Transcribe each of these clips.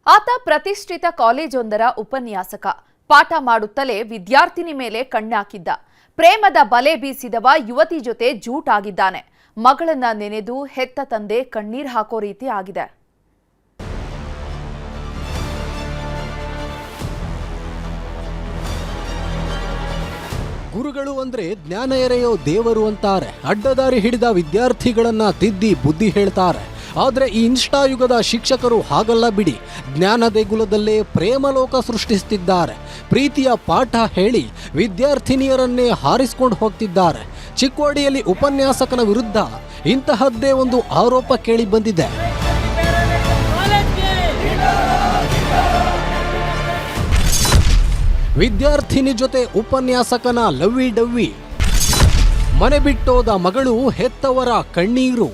ಆತ ಪ್ರತಿಷ್ಠಿತ ಕಾಲೇಜೊಂದರ ಉಪನ್ಯಾಸಕ. ಪಾಠ ಮಾಡುತ್ತಲೇ ವಿದ್ಯಾರ್ಥಿನಿ ಮೇಲೆ ಕಣ್ಣಾಕಿದ್ದ. ಪ್ರೇಮದ ಬಲೆ ಬೀಸಿದವ ಯುವತಿ ಜೊತೆ ಜೂಟಾಗಿದ್ದಾನೆ. ಮಗಳನ್ನ ನೆನೆದು ಹೆತ್ತ ತಂದೆ ಕಣ್ಣೀರು ಹಾಕೋ ರೀತಿ ಆಗಿದೆ. ಗುರುಗಳು ಅಂದ್ರೆ ಜ್ಞಾನ ಎರೆಯೋ ದೇವರು ಅಂತಾರೆ. ಅಡ್ಡದಾರಿ ಹಿಡಿದ ವಿದ್ಯಾರ್ಥಿಗಳನ್ನ ತಿದ್ದಿ ಬುದ್ಧಿ ಹೇಳ್ತಾರೆ. ಆದರೆ ಈ ಇನ್ಸ್ಟಾ ಯುಗದ ಶಿಕ್ಷಕರು ಹಾಗಲ್ಲ ಬಿಡಿ. ಜ್ಞಾನ ದೇಗುಲದಲ್ಲೇ ಪ್ರೇಮಲೋಕ ಸೃಷ್ಟಿಸುತ್ತಿದ್ದಾರೆ. ಪ್ರೀತಿಯ ಪಾಠ ಹೇಳಿ ವಿದ್ಯಾರ್ಥಿನಿಯರನ್ನೇ ಹಾರಿಸಿಕೊಂಡು ಹೋಗ್ತಿದ್ದಾರೆ. ಚಿಕ್ಕೋಡಿಯಲ್ಲಿ ಉಪನ್ಯಾಸಕನ ವಿರುದ್ಧ ಇಂತಹದ್ದೇ ಒಂದು ಆರೋಪ ಕೇಳಿ ಬಂದಿದೆ. ವಿದ್ಯಾರ್ಥಿನಿ ಜೊತೆ ಉಪನ್ಯಾಸಕನ ಲವ್ವಿ ಡವ್ವಿ, ಮನೆ ಬಿಟ್ಟೋದ ಮಗಳು, ಹೆತ್ತವರ ಕಣ್ಣೀರು.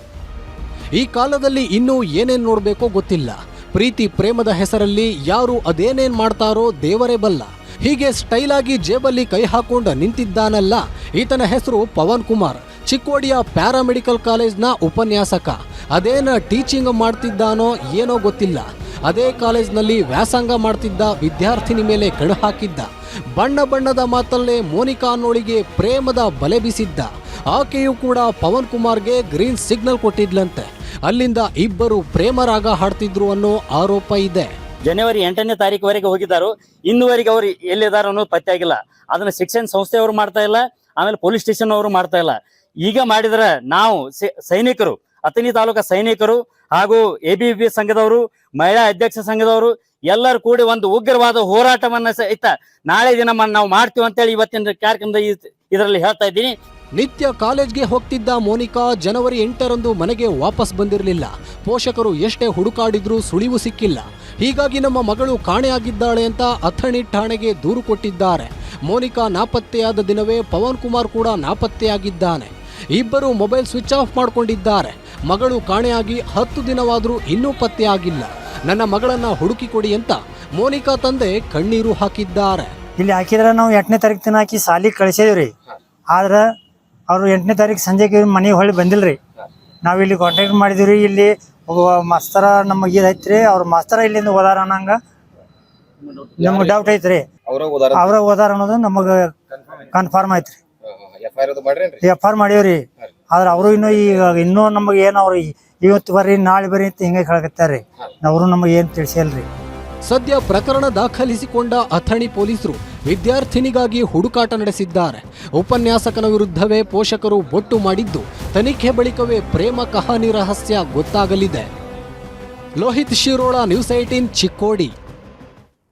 ಈ ಕಾಲದಲ್ಲಿ ಇನ್ನೂ ಏನೇನ್ ನೋಡಬೇಕೋ ಗೊತ್ತಿಲ್ಲ. ಪ್ರೀತಿ ಪ್ರೇಮದ ಹೆಸರಲ್ಲಿ ಯಾರು ಅದೇನೇನ್ ಮಾಡ್ತಾರೋ ದೇವರೇ ಬಲ್ಲ. ಹೀಗೆ ಸ್ಟೈಲ್ ಆಗಿ ಜೇಬಲ್ಲಿ ಕೈ ಹಾಕೊಂಡು ನಿಂತಿದ್ದಾನಲ್ಲ, ಈತನ ಹೆಸರು ಪವನ್ ಕುಮಾರ್. ಚಿಕ್ಕೋಡಿಯ ಪ್ಯಾರಾಮೆಡಿಕಲ್ ಕಾಲೇಜ್ನ ಉಪನ್ಯಾಸಕ. ಅದೇನ ಟೀಚಿಂಗ್ ಮಾಡ್ತಿದ್ದಾನೋ ಏನೋ ಗೊತ್ತಿಲ್ಲ. ಅದೇ ಕಾಲೇಜ್ನಲ್ಲಿ ವ್ಯಾಸಂಗ ಮಾಡ್ತಿದ್ದ ವಿದ್ಯಾರ್ಥಿನಿ ಮೇಲೆ ಕಣ್ಣು ಹಾಕಿದ್ದ. ಬಣ್ಣ ಬಣ್ಣದ ಮಾತಲ್ಲೇ ಮೋನಿಕಾ ಅನ್ನೋಳಿಗೆ ಪ್ರೇಮದ ಬಲೆ ಬೀಸಿದ್ದ. ಆಕೆಯೂ ಕೂಡ ಪವನ್ ಕುಮಾರ್ಗೆ ಗ್ರೀನ್ ಸಿಗ್ನಲ್ ಕೊಟ್ಟಿದ್ಲಂತೆ. ಅಲ್ಲಿಂದ ಇಬ್ಬರು ಪ್ರೇಮರಾಗ ಹಾಡ್ತಿದ್ರು ಅನ್ನೋ ಆರೋಪ ಇದೆ. ಜನವರಿ 8ನೇ ತಾರೀಕುವರೆಗೆ ಹೋಗಿದ್ದಾರು. ಇನ್ನುವರೆಗೆ ಅವರು ಎಲ್ಲಿದ್ದಾರೆ ಅನ್ನೋದು ಪತ್ತೆ ಆಗಿಲ್ಲ. ಅದನ್ನ ಶಿಕ್ಷಣ ಸಂಸ್ಥೆಯವರು ಮಾಡ್ತಾ ಇಲ್ಲ, ಆಮೇಲೆ ಪೊಲೀಸ್ ಸ್ಟೇಷನ್ ಅವರು ಮಾಡ್ತಾ ಇಲ್ಲ. ಈಗ ಮಾಡಿದ್ರೆ ನಾವು ಸೈನಿಕರು, ಅಥಣಿ ತಾಲೂಕಾ ಸೈನಿಕರು ಹಾಗೂ ABVP ಸಂಘದವರು, ಮಹಿಳಾ ಅಧ್ಯಕ್ಷ ಸಂಘದವರು ಎಲ್ಲರೂ ಕೂಡಿ ಒಂದು ಉಗ್ರವಾದ ಹೋರಾಟವನ್ನ ಸಹಿತ ನಾಳೆ ದಿನ ನಾವು ಮಾಡ್ತೀವಿ ಅಂತೇಳಿ ಇವತ್ತಿನ ಕಾರ್ಯಕ್ರಮದ ಇದರಲ್ಲಿ ಹೇಳ್ತಾ ಇದ್ದೀನಿ. ನಿತ್ಯ ಕಾಲೇಜ್ಗೆ ಹೋಗ್ತಿದ್ದ ಮೋನಿಕಾ ಜನವರಿ 8ರಂದು ಮನೆಗೆ ವಾಪಸ್ ಬಂದಿರಲಿಲ್ಲ. ಪೋಷಕರು ಎಷ್ಟೇ ಹುಡುಕಾಡಿದ್ರೂ ಸುಳಿವು ಸಿಕ್ಕಿಲ್ಲ. ಹೀಗಾಗಿ ನಮ್ಮ ಮಗಳು ಕಾಣೆಯಾಗಿದ್ದಾಳೆ ಅಂತ ಅಥಣಿ ಠಾಣೆಗೆ ದೂರು ಕೊಟ್ಟಿದ್ದಾರೆ. ಮೋನಿಕಾ ನಾಪತ್ತೆಯಾದ ದಿನವೇ ಪವನ್ ಕುಮಾರ್ ಕೂಡ ನಾಪತ್ತೆಯಾಗಿದ್ದಾನೆ. ಇಬ್ಬರು ಮೊಬೈಲ್ ಸ್ವಿಚ್ ಆಫ್ ಮಾಡಿಕೊಂಡಿದ್ದಾರೆ. ಮಗಳು ಕಾಣೆಯಾಗಿ 10 ದಿನವಾದರೂ ಇನ್ನೂ ಪತ್ತೆಯಾಗಿಲ್ಲ. ನನ್ನ ಮಗಳನ್ನ ಹುಡುಕಿ ಕೊಡಿ ಅಂತ ಮೋನಿಕಾ ತಂದೆ ಕಣ್ಣೀರು ಹಾಕಿದ್ದಾರೆ. ಇಲ್ಲಿ ಹಾಕಿದ್ರೆ ನಾವು 8ನೇ ತಾರೀಕು ದಿನ ಹಾಕಿ ಸಾಲಿಗೆ ಕಳಿಸಿದ್ರಿ. ಆದ್ರೆ ಅವರು 8ನೇ ತಾರೀಕು ಸಂಜೆಗೆ ಮನೆಗೆ ಹೊಳ್ಳಿ ಬಂದಿಲ್ರಿ. ನಾವು ಇಲ್ಲಿ ಕಾಂಟ್ಯಾಕ್ಟ್ ಮಾಡಿದ್ವಿ. ಇಲ್ಲಿ ಮಾಸ್ತರ ನಮಗೆ ಇದೈತ್ರಿ, ಅವ್ರ ಮಾಸ್ತರ ಇಲ್ಲಿಂದ ಓದಾರ ಅನ್ನಂಗ ನಮ್ಗೆ ಡೌಟ್ ಐತ್ರಿ. ಅವ್ರ ಓದಾರ ಅನ್ನೋದು ನಮಗೆ ಕನ್ಫರ್ಮ್ ಐತ್ರಿ. FR ಮಾಡೀವ್ರಿ. ಆದ್ರೆ ಅವರು ಇನ್ನೂ ನಮಗೆ ಏನು ಅವ್ರು ಇವತ್ತು ಬರ್ರಿ ನಾಳೆ ಬರ್ರಿ ಅಂತ ಹಿಂಗೆ ಹೇಳಕತ್ತಾರ್ರಿ. ಅವರು ನಮಗೆ ಏನು ತಿಳಿಸಿಲ್ರಿ. ಸದ್ಯ ಪ್ರಕರಣ ದಾಖಲಿಸಿಕೊಂಡ ಅಥಣಿ ಪೊಲೀಸರು ವಿದ್ಯಾರ್ಥಿನಿಗಾಗಿ ಹುಡುಕಾಟ ನಡೆಸಿದ್ದಾರೆ. ಉಪನ್ಯಾಸಕನ ವಿರುದ್ಧವೇ ಪೋಷಕರು ಬೊಟ್ಟು ಮಾಡಿದ್ದು, ತನಿಖೆ ಬಳಿಕವೇ ಪ್ರೇಮ ಕಹಾನಿ ರಹಸ್ಯ ಗೊತ್ತಾಗಲಿದೆ. ಲೋಹಿತ್ ಶಿರೋಳ, ನ್ಯೂಸ್ 18 ಚಿಕ್ಕೋಡಿ.